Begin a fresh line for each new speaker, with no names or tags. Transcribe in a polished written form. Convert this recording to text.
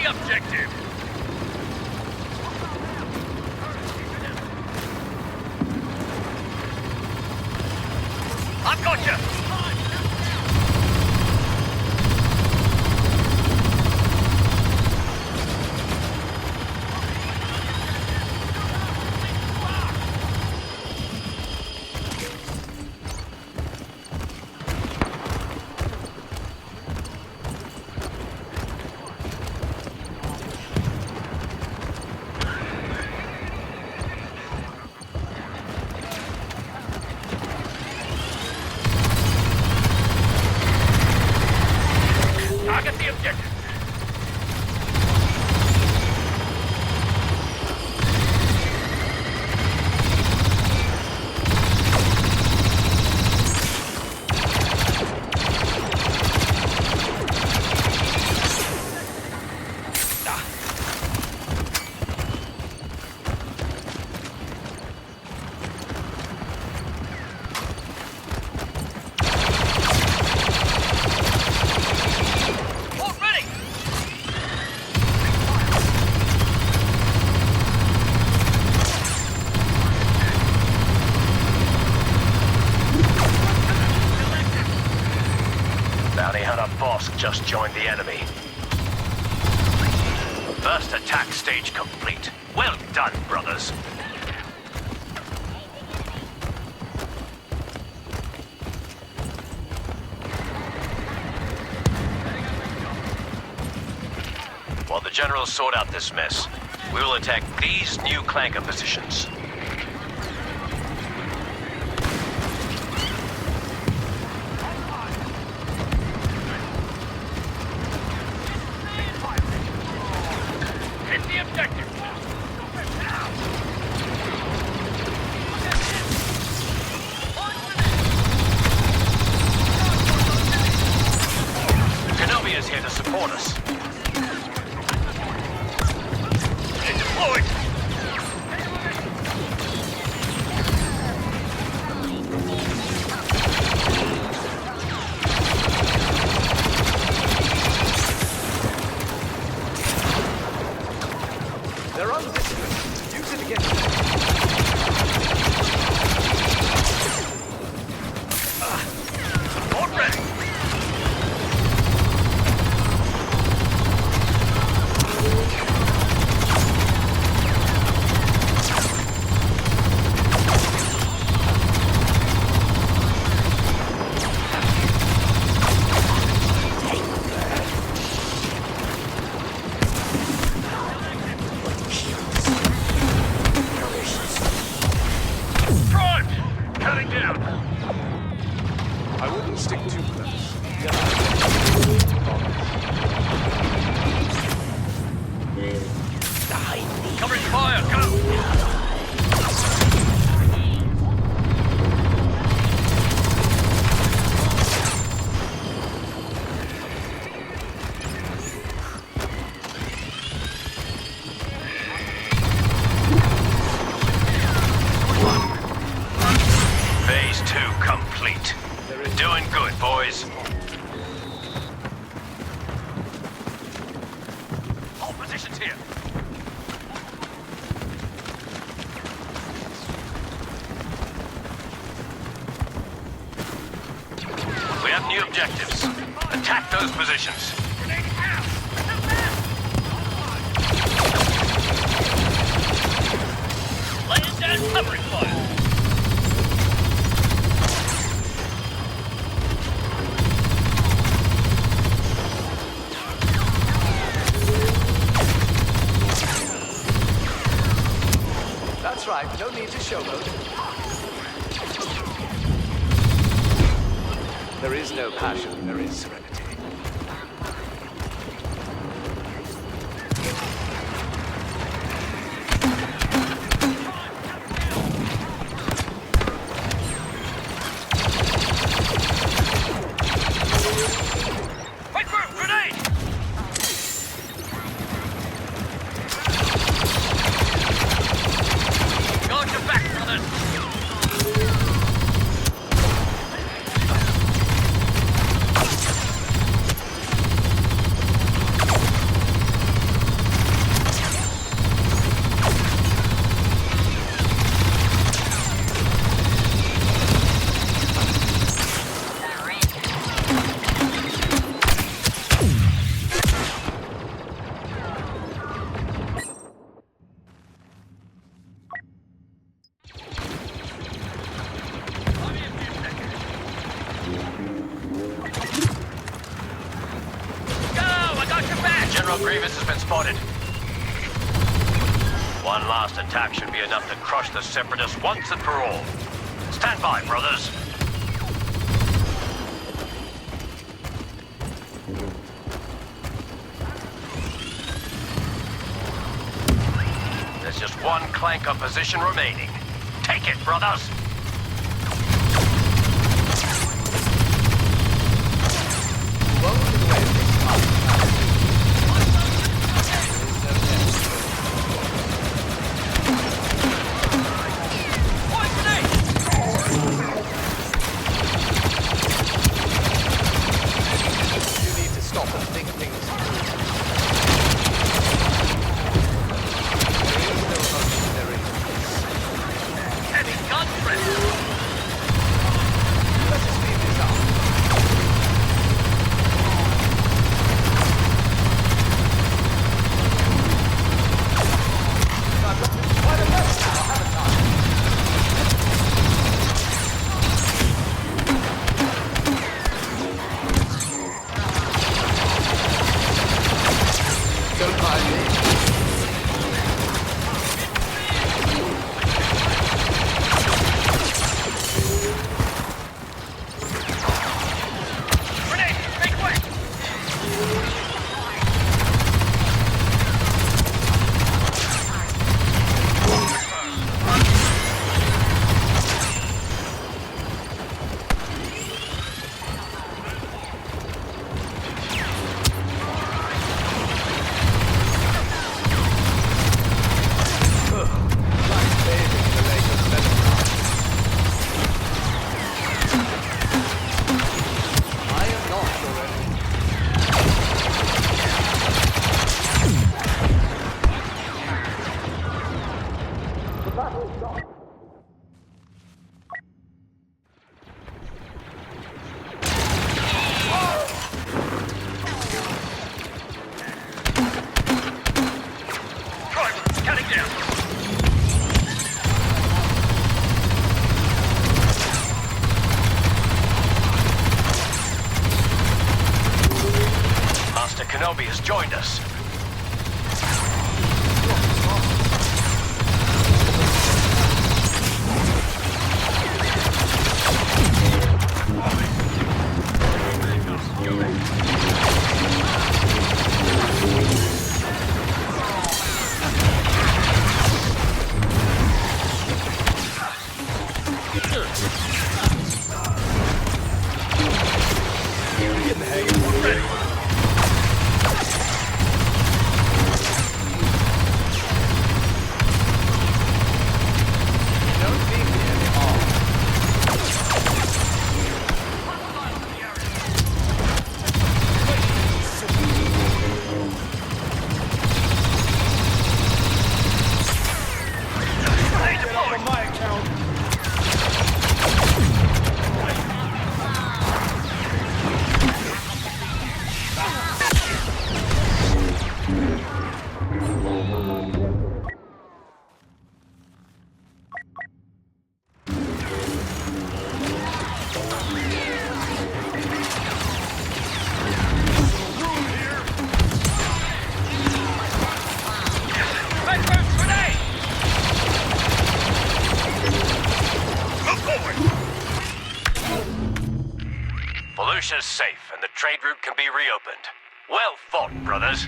the objective. I've got you. Target the objective.
Bounty Hunter Boss just joined the enemy. First attack stage complete. Well done, brothers. While the generals sort out this mess, we will attack these new clanker positions.
Hit the objective.
Kenobi is here to support us.
Deployed.
They're undisciplined. Use it against them.
All ready. Front! Cutting down.
I wouldn't stick too close.
Covering fire, go!
Phase 2 complete. Doing good, boys. All positions here. We have new objectives. Attack those positions.
Laying down covering fire.
That's right. No need to showboat. There is no passion. There is serenity.
Wait for it! Grenade! Guard your back, brothers! Go! I got your back!
General Grievous has been spotted. One last attack should be enough to crush the Separatists once and for all. Stand by, brothers. There's just one clanker position remaining. Take it, brothers!
Welcome to the way of things.
Point grenade!
You need to stop and think things through. There is no motion, there is.
Heavy gun pressure!
Let us speed this up. I've got quite a mess now, haven't I? Don't mind me.
Grenade! Make way!
Like bathing in the lake of Melancholy. I am not your enemy.
Driver, counting down!
Master Kenobi has joined us.
Don't leave me any harm.
Grenade deployed!
my account.
Red Room grenade! Move forward!
Volusia's safe and the trade route can be reopened. Well fought, brothers.